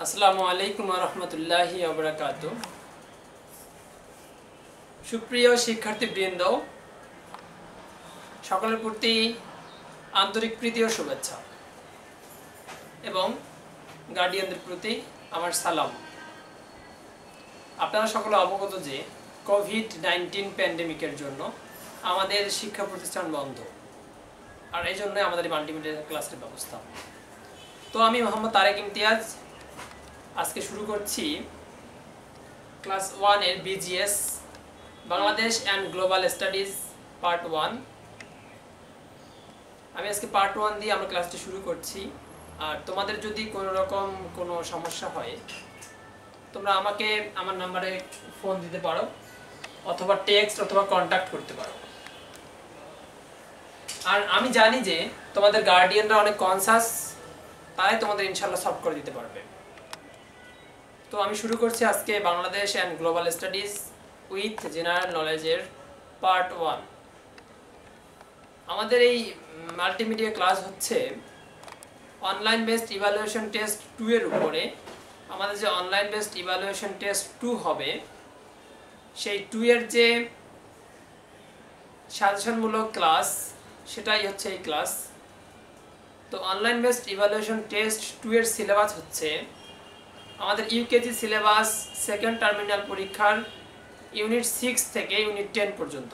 আসসালামু আলাইকুম ওয়া রাহমাতুল্লাহি ওয়া বারাকাতুহু। সুপ্রিয় শিক্ষার্থীবৃন্দ, সকলের প্রতি আন্তরিক প্রীতি ও শুভেচ্ছা এবং গার্ডিয়ানদের প্রতি আমার সালাম। আপনারা সকলে অবগত যে কোভিড-19 প্যান্ডেমিকের জন্য আমাদের শিক্ষা প্রতিষ্ঠান বন্ধ, আর এই জন্য আমাদের মাল্টিমিডিয়া ক্লাসের ব্যবস্থা। তো আমি মোহাম্মদ তারেক ইমতিয়াজ আজকে শুরু করছি ক্লাস 1 এর BGS Bangladesh and global studies part 1। আমি আজকে পার্ট 1 দিয়ে আমরা ক্লাসটি শুরু করছি। আর তোমাদের যদি কোনো রকম কোনো সমস্যা হয় তোমরা আমাকে আমার নাম্বারে ফোন দিতে পারো, অথবা টেক্সট অথবা কন্ট্যাক্ট করতে পারো। আর আমি জানি যে তোমাদের গার্ডিয়ানরা অনেক কনসাস, তাই তোমাদের ইনশাআল্লাহ সলভ করে দিতে পারবে। তো আমি শুরু করছি আজকে Bangladesh and global studies with general নলেজের পার্ট 1। আমাদের এই মাল্টিমিডিয়া ক্লাস হচ্ছে অনলাইন বেসড ইভ্যালুয়েশন টেস্ট 2 এর উপরে। আমাদের যে অনলাইন বেসড ইভ্যালুয়েশন টেস্ট 2 হবে, সেই 2 এর যে সাজেশনমূলক ক্লাস সেটাই হচ্ছে এই ক্লাস। তো অনলাইন বেসড ইভ্যালুয়েশন টেস্ট 2 এর সিলেবাস হচ্ছে আমাদের ইউকেজি সিলেবাস সেকেন্ড টার্মিনাল পরীক্ষার ইউনিট 6 থেকে ইউনিট 10 পর্যন্ত।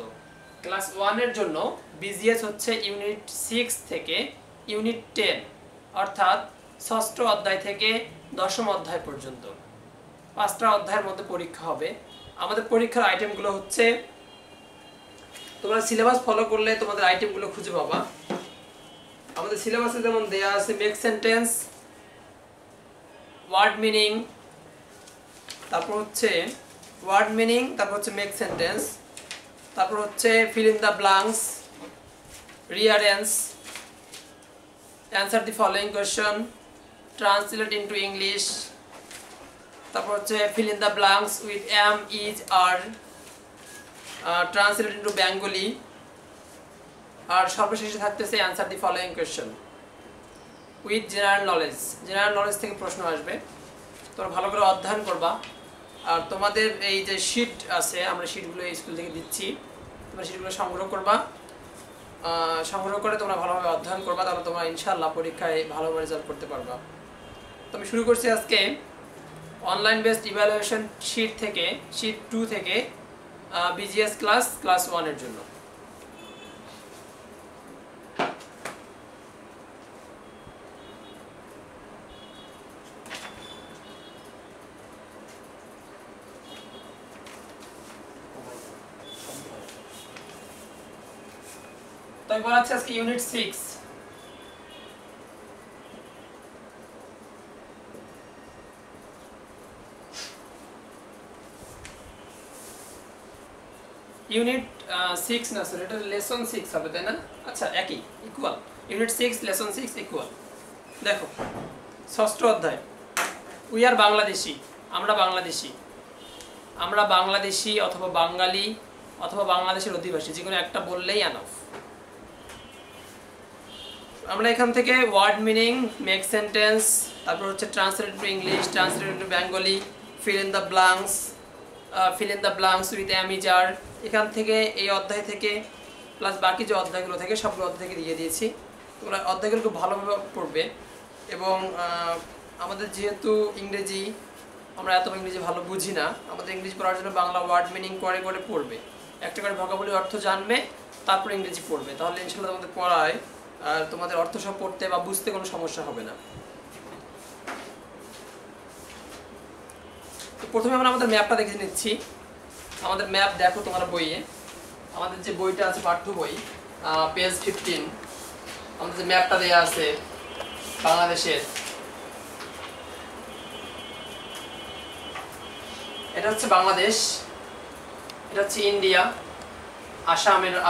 ক্লাস 1 এর জন্য বিজিএস হচ্ছে ইউনিট 6 থেকে ইউনিট 10, অর্থাৎ ষষ্ঠ অধ্যায় থেকে দশম অধ্যায় পর্যন্ত 5টা অধ্যায়ের মধ্যে পরীক্ষা হবে। আমাদের পরীক্ষার আইটেমগুলো হচ্ছে, তোমরা সিলেবাস ফলো করলে তোমাদের আইটেমগুলো খুঁজে পাবা। আমাদের সিলেবাসে যেমন দেয়া আছে মেক সেন্টেন্স, ওয়ার্ড মিনিং, তারপর হচ্ছে ওয়ার্ড মিনিং, তারপর হচ্ছে মেক সেন্টেন্স, তারপর হচ্ছে fill in the blanks, rearrange, answer the following question, translate into English, তারপর হচ্ছে fill in the blanks with am, is, are, translate into Bengali, আর সর্বশেষে থাকতেছে answer the following question with general knowledge. General knowledge থেকে প্রশ্ন আসবে, তোমরা ভালো করে অধ্যয়ন করবা। আর তোমাদের এই যে শিট আছে, আমরা শিটগুলো এই স্কুল থেকে দিচ্ছি, তোমরা শিটগুলো সংগ্রহ করবা। সংগ্রহ করে তোমরা ভালোভাবে অধ্যয়ন করবা, তাহলে তোমরা ইনশাআল্লাহ পরীক্ষায় ভালোভাবে রেজাল্ট করতে পারবা। তো আমি শুরু করছি আজকে অনলাইন বেসড ইভ্যালুয়েশন শিট থেকে, শিট 2 থেকে বিজিএস ক্লাস 1 এর জন্য। তো আমি বলাচ্ছি আজকে ইউনিট 6। ইউনিট 6 না স্যার, এটা লেসন 6 হবে, তাই না? আচ্ছা, একই, ইকুয়াল। Unit 6 lesson 6 equal. দেখো, ষষ্ঠ অধ্যায়, উই আর বাংলাদেশি, আমরা বাংলাদেশি। আমরা বাংলাদেশি অথবা বাঙালি অথবা বাংলাদেশের অধিবাসী, যে কোনো একটা বললেই এনাফ। আমরা এখান থেকে ওয়ার্ড মিনিং, মেক সেন্টেন্স, তারপর হচ্ছে translate to English, translate to Bengali, fill in the blanks with am, is, are, এখান থেকে এই অধ্যায় থেকে প্লাস বাকি যে অধ্যায়গুলো থাকে সবগুলো অধ্যায় থেকে দিয়ে দিয়েছি। তোমরা অধ্যায়গুলো খুব ভালোভাবে পড়বে। এবং আমাদের যেহেতু ইংরেজি, আমরা এত ইংরেজি ভালো বুঝি না, আমাদের ইংরেজি পড়ার জন্য বাংলা ওয়ার্ড মিনিং করে করে পড়বে, একটা করে ভোকাবুলারি অর্থ জানবে, তারপর ইংরেজি পড়বে। তাহলে ইনশাআল্লাহ তোমাদের পড়ায় আর তোমাদের অর্থ সব পড়তে বা বুঝতে কোনো সমস্যা হবে না। তো প্রথমে আমরা আমাদের ম্যাপটা দেখে নিচ্ছি। আমাদের ম্যাপ দেখো তোমরা বইয়ে, আমাদের যে বইটা আছে পাঠ্য বই পেজ 15, আমাদের যে ম্যাপটা দেওয়া আছে বাংলাদেশের, এটা হচ্ছে বাংলাদেশ, এটা হচ্ছে ইন্ডিয়া,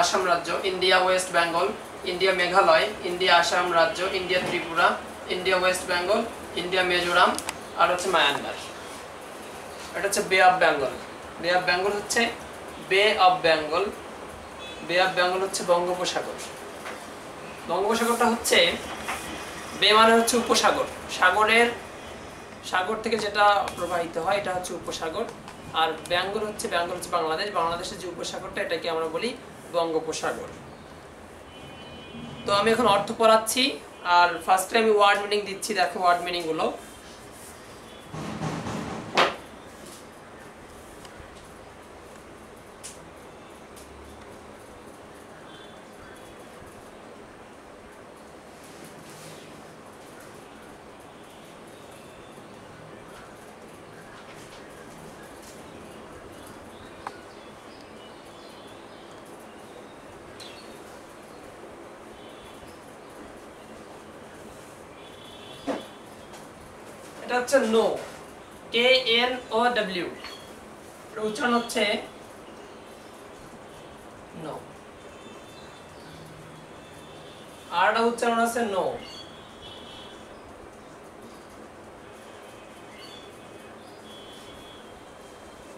আসাম রাজ্য, India West Bengal, India Meghalaya, India Assam রাজ্য, India Tripura, India West Bengal, India Mizoram, আর হচ্ছে মায়ানমার। এটা হচ্ছে বে অফ বেঙ্গল। বে অফ বেঙ্গল হচ্ছে হচ্ছে বঙ্গোপসাগর। বঙ্গোপসাগরটা হচ্ছে, বে মানে হচ্ছে উপসাগর, সাগরের সাগর থেকে যেটা প্রবাহিত হয় এটা হচ্ছে উপসাগর, আর বেঙ্গল হচ্ছে বাংলাদেশ, বাংলাদেশের যে উপসাগরটা এটাকে আমরা বলি বঙ্গোপসাগর। তো আমি এখন অর্থ পড়াচ্ছি, আর ফার্স্টে আমি ওয়ার্ড মিনিং দিচ্ছি। দেখো ওয়ার্ড মিনিং গুলো। এটা হচ্ছে নো, KNOW, উচ্চারণ হচ্ছে নো, আর উচ্চারণ আছে নো।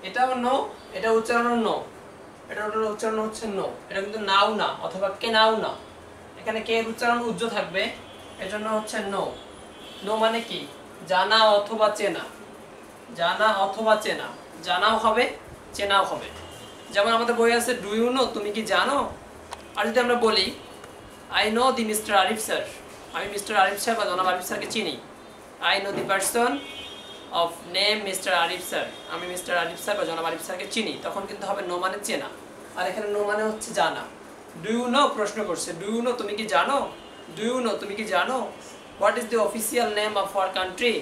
এটাও নো, এটা উচ্চারণ নো, এটা উচ্চারণ হচ্ছে নো। এটা কিন্তু নাও না অথবা কে নাও না, এখানে কে এর উচ্চারণ উজ্জ্ব থাকবে, এজন্য হচ্ছে নো। নো মানে কি? জানা অথবা চেনা, জানা অথবা চেনা, জানাও হবে চেনাও হবে। যেমন আমাদের বই আছে ডু ইউ নো, তুমি কি জানো। আর যদি আমরা বলি I know the mister Arif sir, আমি মিস্টার আরিফ স্যার বা জনাব আরিফ স্যারকে চিনি। I know the person of name mister Arif sir, আমি মিস্টার আরিফ স্যার বা জনাব আরিফ স্যারকে চিনি, তখন কিন্তু হবে নো মানে চেনা। আর এখানে নো মানে হচ্ছে জানা। ডু ইউ নো প্রশ্ন করছে, ডু ইউ নো তুমি কি জানো, ডু ইউ নো তুমি কি জানো। What is the official name of our country,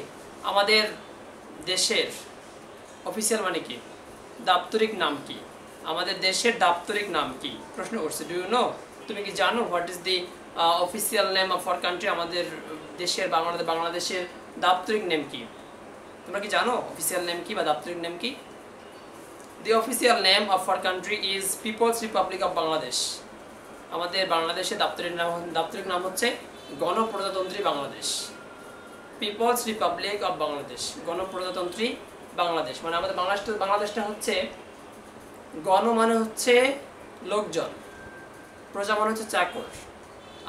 আমাদের দেশের অফিসিয়াল মানে কি, দাপ্তরিক নাম কি, আমাদের দেশের দাপ্তরিক নাম কি প্রশ্ন করছে। ডু ইউ নো তুমি কি জানো, what is the official name of our country, আমাদের দেশের বাংলাদেশের দাপ্তরিক নেম কি, তোমরা কি জানো অফিসিয়াল নেম কি বা দাপ্তরিক নেম কি। The official name of our country is people's republic of Bangladesh, আমাদের বাংলাদেশের দাপ্তরিক নাম হচ্ছে গণপ্রজাতন্ত্রী Bangladesh. People's republic of Bangladesh, গণপ্রজাতন্ত্রী বাংলাদেশ, মানে আমাদের বাংলাদেশটা হচ্ছে গণ মানে হচ্ছে লোকজন, প্রজা মানে হচ্ছে চাকর,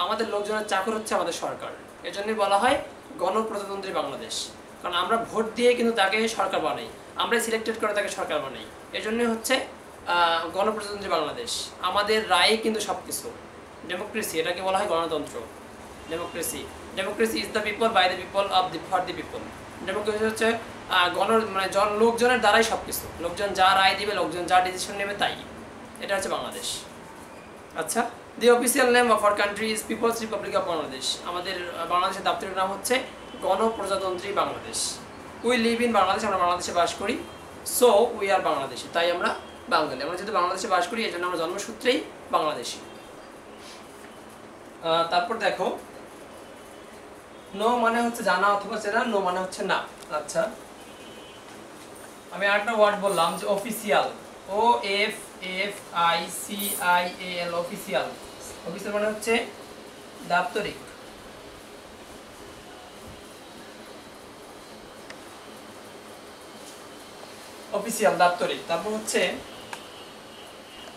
আমাদের লোকজনের চাকর হচ্ছে আমাদের সরকার। এজন্যই বলা হয় গণপ্রজাতন্ত্রী বাংলাদেশ, কারণ আমরা ভোট দিয়ে কিন্তু তাকে সরকার বানাই, আমরাই সিলেক্টেড করে তাকে সরকার বানাই। এজন্যই হচ্ছে গণপ্রজাতন্ত্রী বাংলাদেশ। আমাদের রায় কিন্তু সব কিছু। ডেমোক্রেসি, এটাকে বলা হয় গণতন্ত্র। Democracy, democracy is the people by the people of the for the people. Democracy হচ্ছে লোকজনের দ্বারাই সব কিছু, লোকজন যা রায় দিবে, লোকজন যা ডিসিশন নেবে তাই। এটা হচ্ছে বাংলাদেশ। আচ্ছা, the official name of our country is people's republic of Bangladesh, আমাদের বাংলাদেশের দাপ্তরিক নাম হচ্ছে গণপ্রজাতন্ত্রী Bangladesh. We live in Bangladesh, আমরা বাংলাদেশে বাস করি। সো উই আর বাংলাদেশি, তাই আমরা বাঙালি। আমরা যেহেতু বাংলাদেশে বাস করি এই জন্য আমরা জন্মসূত্রেই বাংলাদেশি। তারপর দেখো নো মানে হচ্ছে জানা অথবা চেনা, নো মানে হচ্ছে না। আচ্ছা, আমি আরেকটা ওয়ার্ড বললাম যে অফিসিয়াল, OFFICIAL, অফিসিয়াল। অফিসিয়াল মানে হচ্ছে দাপ্তরিক। অফিসিয়াল দাপ্তরিক। তারপর হচ্ছে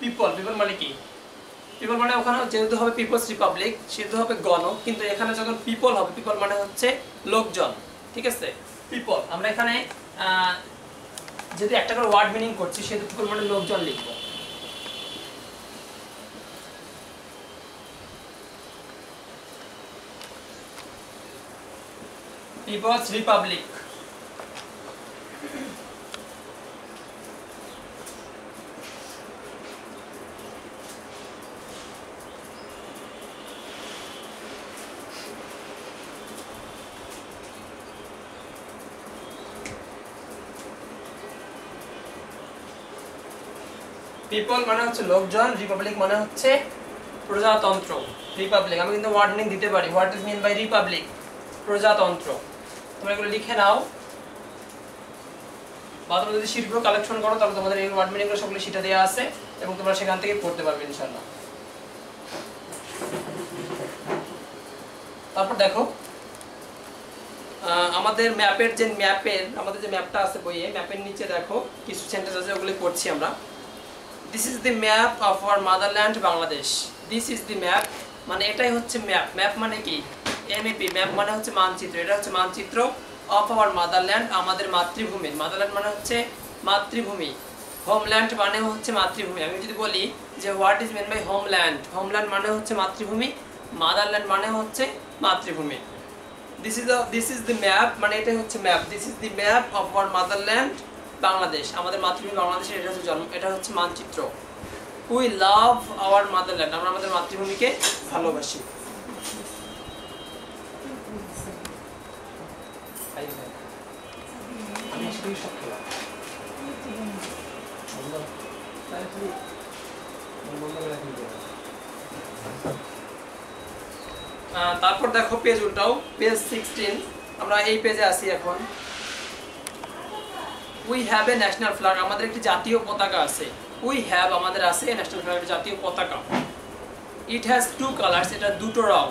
পিপল, পিপল মানে কি, পিপল মানে ওখানে যেহেতু হবে পিপলস রিপাবলিক সেহেতু হবে গণ, কিন্তু এখানে যখন পিপল হবে, পিপল মানে হচ্ছে লোকজন, ঠিক আছে। পিপল আমরা এখানে যেহেতু একটা করে ওয়ার্ড মিনিং করছি সেহেতু পিপল মানে লোকজন লিখব। People's Republic. পিপল মানে হচ্ছে লোকজন, রিপাবলিক মানে হচ্ছে প্রজাতন্ত্র। রিপাবলিক আমি কিন্তু ওয়ার্ড মিনিং দিতে পারি, what is mean by republic, প্রজাতন্ত্র। তোমরা এগুলো লিখে নাও, বা তোমরা যদি শিটগুলো কালেকশন করো তাহলে তোমাদের এই ওয়ার্ড মিনিংগুলো সবগুলো শিটে দেওয়া আছে এবং তোমরা সেখান থেকে পড়তে পারবে ইনশাআল্লাহ। তারপর দেখো আমাদের ম্যাপের আমাদের যে ম্যাপটা আছে বইয়ে, ম্যাপের নিচে দেখো কিছু সেন্টেন্স আছে, ওগুলো পড়ছি আমরা। This is the map of our motherland Bangladesh. This is the map মানে এটাই হচ্ছে ম্যাপ। ম্যাপ মানে কি, MAP, ম্যাপ মানে হচ্ছে মানচিত্র। এটা হচ্ছে মানচিত্র অফ আওয়ার মাদারল্যান্ড, আমাদের মাতৃভূমি। মাদারল্যান্ড মানে হচ্ছে মাতৃভূমি, হোমল্যান্ড মানে হচ্ছে মাতৃভূমি। আমি যদি বলি যে what is mean by homeland, homeland মানে হচ্ছে মাতৃভূমি, মাদারল্যান্ড মানে হচ্ছে মাতৃভূমি। দিস ইজ দ্য ম্যাপ, মানে এটা হচ্ছে map, this is the map of our motherland, Bangladesh, আমাদের মাতৃভূমি বাংলাদেশের এটা হচ্ছে এটা হচ্ছে মানচিত্র। উই লাভ আওয়ার মাদারল্যান্ড, আমরা আমাদের মাতৃভূমিকে ভালোবাসি। তারপর দেখো পেজ উল্টাও, পেজ 16, আমরা এই পেজে আছি এখন। We have a national flag, আমাদের একটি জাতীয় পতাকা আছে। উই হ্যাভ আমাদের আছে ন্যাশনাল ফ্ল্যাগ, জাতীয় পতাকা। ইট হ্যাজ টু কালার্স, এটা দুটো রং,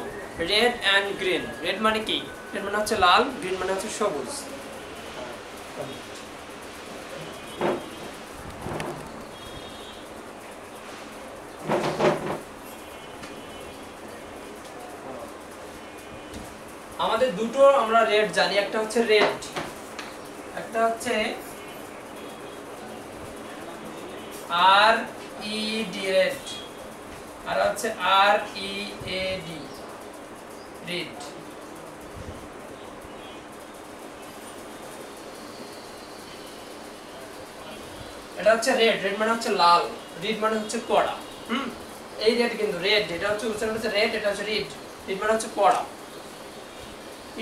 রেড অ্যান্ড গ্রিন। রেড মানে কি? রেড মানে হচ্ছে লাল, গ্রিন মানে হচ্ছে সবুজ। আমাদের দুটো আমরা রেড জানি, একটা হচ্ছে রেড, একটা হচ্ছে আর ই ডি, রেড, আর হচ্ছে আর ই এ ডি, রেড। এটা হচ্ছে রেড, রেড মানে হচ্ছে লাল, রেড মানে হচ্ছে কড়া। এই রেড কিন্তু রেড, এটা হচ্ছে উচ্চারণ হচ্ছে রেড, এটা হচ্ছে রেড, রেড মানে হচ্ছে কড়া।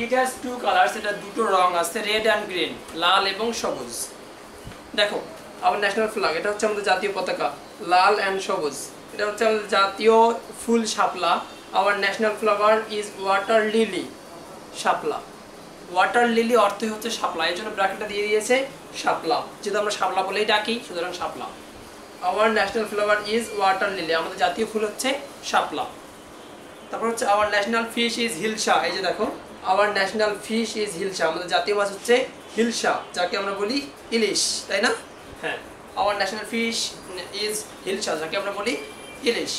ইট হ্যাজ টু কালার্স, এটা দুটো রং আছে, রেড অ্যান্ড গ্রিন, লাল এবং সবুজ। দেখো আওয়ার ন্যাশনাল ফ্ল্যাগ, এটা হচ্ছে আমাদের জাতীয় পতাকা, লাল অ্যান্ড সবুজ। এটা হচ্ছে আমাদের জাতীয় ফুল শাপলা। Our national flower is water lily, শাপলা। ওয়াটার লিলি অর্থই হচ্ছে শাপলা, এই জন্য ব্র্যাকেটটা দিয়ে দিয়েছে শাপলা, যেহেতু আমরা শাপলা বলেই ডাকি, সুতরাং শাপলা। Our national flower is water lily, আমাদের জাতীয় ফুল হচ্ছে শাপলা। তারপর হচ্ছে our national fish is hilsa, এই যে দেখো our national fish is hilsa, আমাদের জাতীয় মাছ হচ্ছে হিলসা, যাকে আমরা বলি ইলিশ, তাই না? হ্যাঁ, our national fish is hilsa, যাকে আমরা বলি ইলিশ।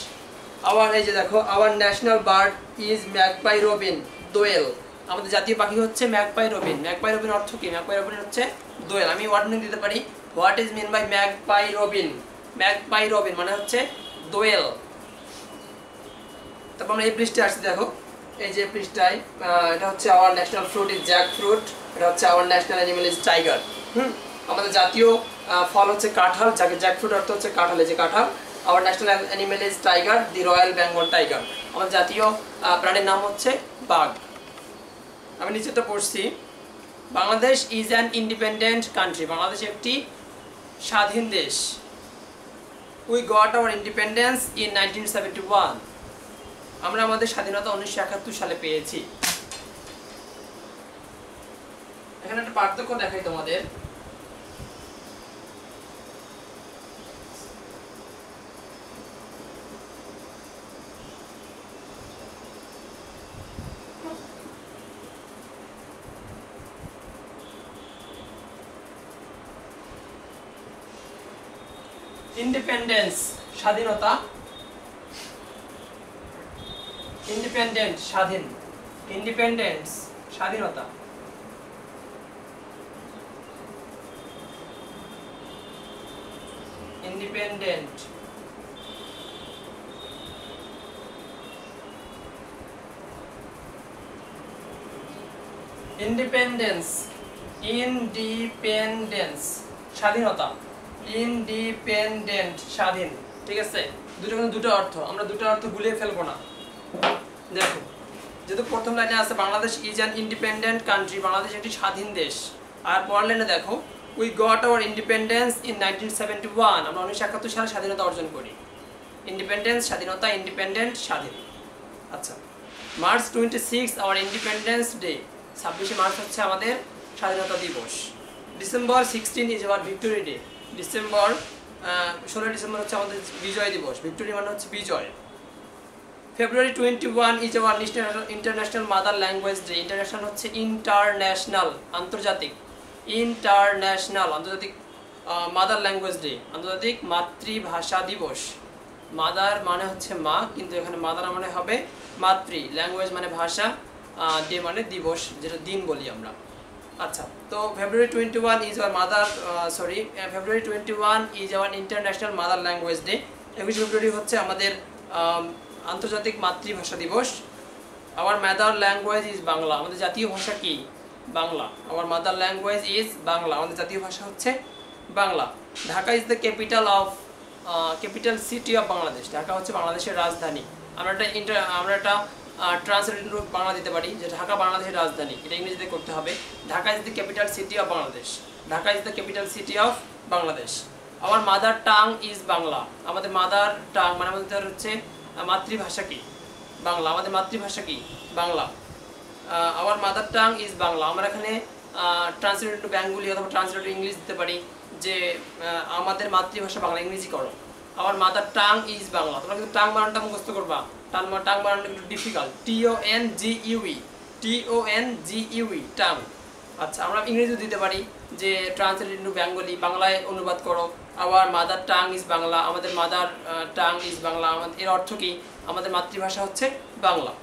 আওয়ার, এই যে দেখো our national bird is magpie robin, দোয়েল, আমাদের জাতীয় পাখি হচ্ছে ম্যাগপাই রবিন। ম্যাগপাই রবিন অর্থ কি? ম্যাগপাই রবিন হচ্ছে দোয়েল। আমি ওয়ার্নিং দিতে পারি, what is mean by magpie robin? Magpie robin মানে হচ্ছে দোয়েল। তারপর আমরা এই পৃষ্ঠায় আসছি, দেখো এই যে পৃষ্ঠায়, এটা হচ্ছে our national fruit is Jack fruit, এটা হচ্ছে our national animal is tiger. আমাদের জাতীয় ফল হচ্ছে কাঁঠাল, যাকে জ্যাক ফ্রুট অর্থ হচ্ছে কাঁঠাল, এই যে কাঁঠাল। Our national animal is tiger, the royal Bengal tiger, আমাদের জাতীয় প্রাণীর নাম হচ্ছে বাঘ। আমি নিচেটা পড়ছি, Bangladesh is an independent country, Bangladesh একটি স্বাধীন দেশ। We got hour independence in 1971, আমরা আমাদের স্বাধীনতা 1971 সালে পেয়েছি। এখানে একটা পার্থক্য দেখাই তোমাদের। ইন্ডিপেন্ডেন্স স্বাধীনতা, ইন্ডিপেন্ডেন্ট স্বাধীন, ইন্ডিপেন্ডেন্স স্বাধীনতা। ইন্ডিপেন্ডেন্ট ইন্ডিপেন্ডেন্স, ইন্ডিপেন্ডেন্স স্বাধীনতা, ইন্ডিপেন্ডেন্ট স্বাধীন, ঠিক আছে? দুটো কিন্তু দুটো অর্থ, আমরা দুটো অর্থ গুলিয়ে ফেলবো না। দেখো যেহেতু প্রথম লাইনে আছে Bangladesh is an independent country, Bangladesh একটি স্বাধীন দেশ, আর পরের লাইনে দেখো we got hour independence in 1971, আমরা 1971 সালে স্বাধীনতা অর্জন করি। ইন্ডিপেন্ডেন্স স্বাধীনতা, ইন্ডিপেন্ডেন্ট স্বাধীন। আচ্ছা, মার্চ 26 আওয়ার ইন্ডিপেন্ডেন্স ডে, 26শে মার্চ হচ্ছে আমাদের স্বাধীনতা দিবস। December 16 is our victory day, December 16 December হচ্ছে আমাদের বিজয় দিবস, ভিক্টোরি মানে হচ্ছে বিজয়। February 21 is our international mother language day, international হচ্ছে ইন্টারন্যাশনাল আন্তর্জাতিক, ইন্টারন্যাশনাল আন্তর্জাতিক মাদার ল্যাঙ্গুয়েজ ডে, আন্তর্জাতিক মাতৃভাষা দিবস। মাদার মানে হচ্ছে মা, কিন্তু এখানে মাদার মানে হবে মাতৃ, ল্যাঙ্গুয়েজ মানে ভাষা, ডে মানে দিবস, যেটা দিন বলি আমরা। আচ্ছা, তো February 21 is our mother February 21 is our international mother language day। 21 ফেব্রুয়ারি হচ্ছে আমাদের আন্তর্জাতিক মাতৃভাষা দিবস। our mother language is Bangla, আমাদের জাতীয় ভাষা কি? Bangla. our mother language is Bangla, আমাদের জাতীয় ভাষা হচ্ছে Bangla. Dhaka is the capital city of Bangladesh. Dhaka হচ্ছে বাংলাদেশের রাজধানী। আমরা এটা ট্রান্সলেট বাংলা দিতে পারি যে ঢাকা বাংলাদেশের রাজধানী, এটা ইংরেজিতে করতে হবে। Dhaka is the capital city of Bangladesh. Dhaka is the capital city of Bangladesh. আমার মাদার টাং ইজ বাংলা, আমাদের মাদার টাং মানে আমাদের হচ্ছে মাতৃভাষা কি? বাংলা। আমাদের মাতৃভাষা কি? বাংলা। আমার মাদার টাং ইজ বাংলা। আমরা এখানে ট্রান্সলেট টু বেঙ্গলি অথবা ট্রান্সলেট টু ইংলিশ দিতে পারি যে আমাদের মাতৃভাষা বাংলা, ইংরেজি করো। আমার মাদার টাং ইজ বাংলা। তোমরা কিন্তু টাং বানানটা মুখস্থ করবা, টাং বানানটা একটু ডিফিকাল্ট। TONGUE tongue. আচ্ছা, আমরা ইংরেজিও দিতে পারি যে ট্রান্সলেট ইন্টু বেঙ্গলি, বাংলায় অনুবাদ করো। আবার মাদার টাং ইজ বাংলা, আমাদের মাদার টাং ইজ বাংলা। এর অর্থ কি? আমাদের মাতৃভাষা হচ্ছে বাংলা।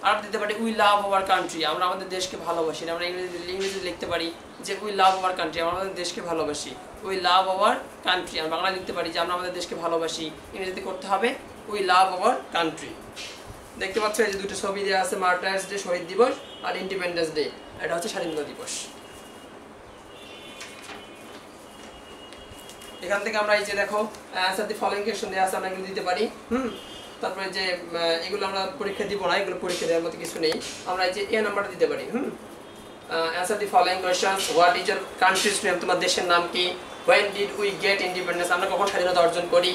আর দিতে পারি উই লাভ আওয়ার কান্ট্রি, আমরা আমাদের দেশকে ভালোবাসি। আমরা ইংরেজি লিখতে পারি যে উই লাভ আওয়ার কান্ট্রি, আমরা আমাদের দেশকে ভালোবাসি। We love our country. আমরা বাংলা লিখতে পারি যে আমরা আমাদের দেশকে ভালোবাসি, ইংরেজিতে করতে হবে উই লাভ আওয়ার কান্ট্রি। দেখতে পাচ্ছ এই যে দুটো ছবি দেওয়া আছে, মার্টার্স ডে শহীদ দিবস আর ইন্ডিপেন্ডেন্স ডে, এটা হচ্ছে স্বাধীনতা দিবস। এখান থেকে আমরা এই যে দেখো অ্যানসার দি ফলোইং কোয়েশ্চন দেওয়া আছে, আমরা এগুলো দিতে পারি। তারপরে যে এগুলো আমরা পরীক্ষা দিব না, এগুলো পরীক্ষা দেওয়ার মতো কিছু নেই। আমরা এই যে এ নাম্বারটা দিতে পারি। Answer the following question. What is your countries name, তোমার দেশের নাম কি? When did we get independence, আমরা কখন স্বাধীনতা অর্জন করি?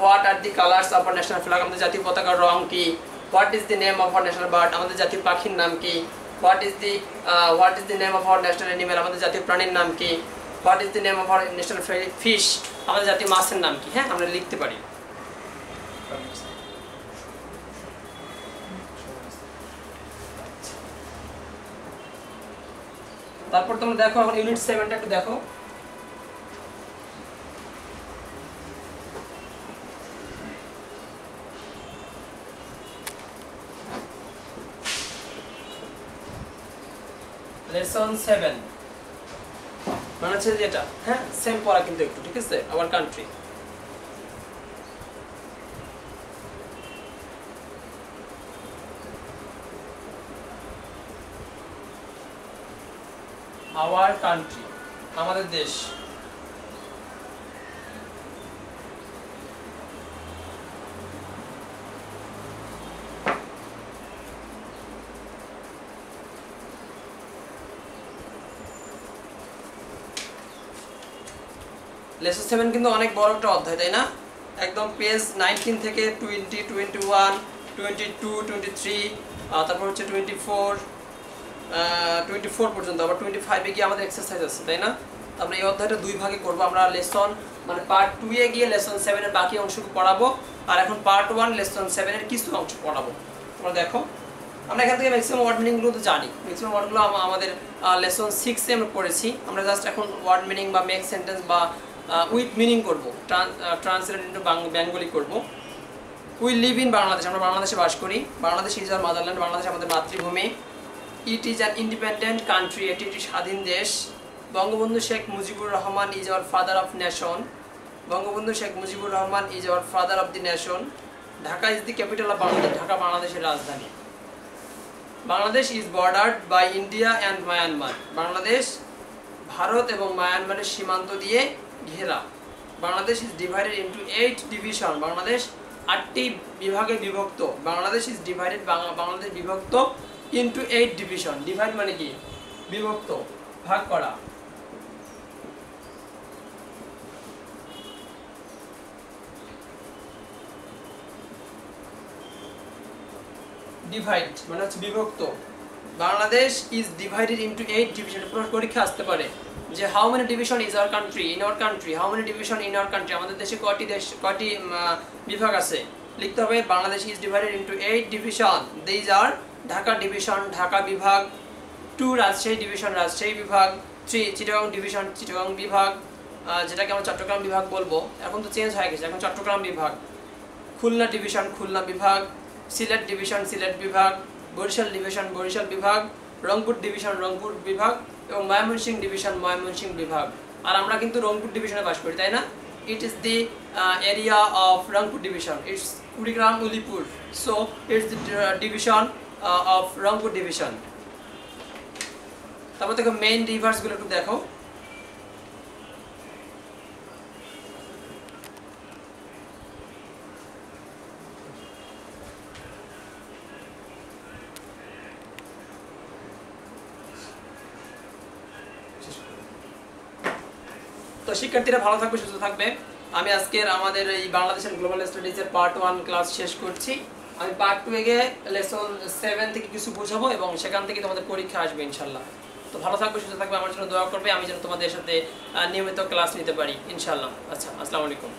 What are the colours of our national flag, আমাদের জাতীয় পতাকার রং কি? What is the name of hour national bird, আমাদের জাতীয় পাখির নাম কি? What is the name of our national animal, আমাদের জাতীয় প্রাণীর নাম কি? What is the name of hour national fish, আমাদের জাতীয় মাছের নাম কি? হ্যাঁ, আমরা লিখতে পারি। তারপর তোমরা দেখো এখন ইউনিট 7টা একটু দেখো। লেসন 7 মানে হচ্ছে যেটা, হ্যাঁ সেম পড়া কিন্তু একটু, ঠিক আছে? Our country. আওয়ার কান্ট্রি, আমাদের দেশ। লেসন 7 কিন্তু অনেক বড় একটা অধ্যায়, তাই না? একদম পেজ 19 থেকে 20, 21, 22, 23, তারপর হচ্ছে 24 পর্যন্ত, আবার 25-এ গিয়ে আমাদের এক্সারসাইজ আছে, তাই না? আমরা এই অধ্যায়টা দুই ভাগে করবো। আমরা লেসন মানে পার্ট 2-এ গিয়ে লেসন 7-এর বাকি অংশটুকু পড়াবো, আর এখন পার্ট 1 লেসন 7-এর কিছু অংশ পড়াবো। তোমরা দেখো, আমরা এখান থেকে ম্যাক্সিমাম ওয়ার্ড মিনিংগুলো তো জানি, ম্যাক্সিমাম ওয়ার্ডগুলো আমাদের লেসন 6-এ আমরা পড়েছি। আমরা জাস্ট এখন ওয়ার্ড মিনিং বা মেক সেন্টেন্স বা উইথ মিনিং করবো, ট্রান্সলেট ইন্টু বেঙ্গলি করবো। উই লিভ ইন বাংলাদেশ, আমরা বাংলাদেশে বাস করি। Bangladesh is our motherland, Bangladesh আমাদের মাতৃভূমি। It is an independent country, এটি একটি স্বাধীন দেশ। Bangabandhu Sheikh Mujibur Rahman is our father of nation, Bangabandhu Sheikh Mujibur Rahman is our father of the nation. Dhaka is the capital of Bangladesh, Dhaka বাংলাদেশের রাজধানী। Bangladesh is bordered by India and Myanmar, Bangladesh Bharat এবং মায়ানমারের সীমান্ত দিয়ে ঘেরা। Bangladesh is divided into 8 division, Bangladesh 8টি বিভাগে বিভক্ত। বাংলাদেশ ইজ ডিভাইডেড, বাংলাদেশ বিভক্ত ইন্টু 8 ডিভিশন। ডিভাইড মানে কি? বিভক্ত, ভাগ করা। ডিভাইড মানে হচ্ছে বিভক্ত। Bangladesh is divided into 8 division. পরীক্ষা আসতে পারে যে how many division is our country, in our country, how many division in our country, আমাদের দেশে কয়টি বিভাগ আছে? লিখতে হবে Bangladesh is divided into 8 division. These are Dhaka division, Dhaka বিভাগ। 2 রাজশাহী ডিভিশন, রাজশাহী বিভাগ। 3 চিটাগাং ডিভিশন, চিটাগাং বিভাগ, যেটাকে আমরা চট্টগ্রাম বিভাগ বলবো, এখন তো চেঞ্জ হয়ে গেছে, এখন চট্টগ্রাম বিভাগ। খুলনা ডিভিশন, খুলনা বিভাগ। সিলেট ডিভিশন, সিলেট বিভাগ। বরিশাল ডিভিশন, বরিশাল বিভাগ। রংপুর ডিভিশন, রংপুর বিভাগ। এবং ময়মনসিংহ ডিভিশন ময়মনসিংহ বিভাগ। আর আমরা কিন্তু রংপুর ডিভিশনে বাস করি, তাই না? It is the area of Rangpur division. It's Kurigram Ulipur, so it's the division of Rangpur division. তারপর দেখো মেইন রিভার্স গুলো একটু দেখো। তো শিক্ষার্থীরা ভালো থাকবে, সুস্থ থাকবে। আমি আজকের আমাদের এই বাংলাদেশের গ্লোবাল স্টাডিজের পার্ট 1 ক্লাস শেষ করছি। আমি পার্ট 2 এ গিয়ে লেসন 7 থেকে কিছু বোঝাবো এবং সেখান থেকে তোমাদের পরীক্ষা আসবে ইনশাআল্লাহ। তো ভালো থাকবে, সুস্থ থাকবে, আমার জন্য দোয়া করবে, আমি যেন তোমাদের সাথে নিয়মিত ক্লাস নিতে পারি ইনশাআল্লাহ। আচ্ছা, আসসালামু আলাইকুম।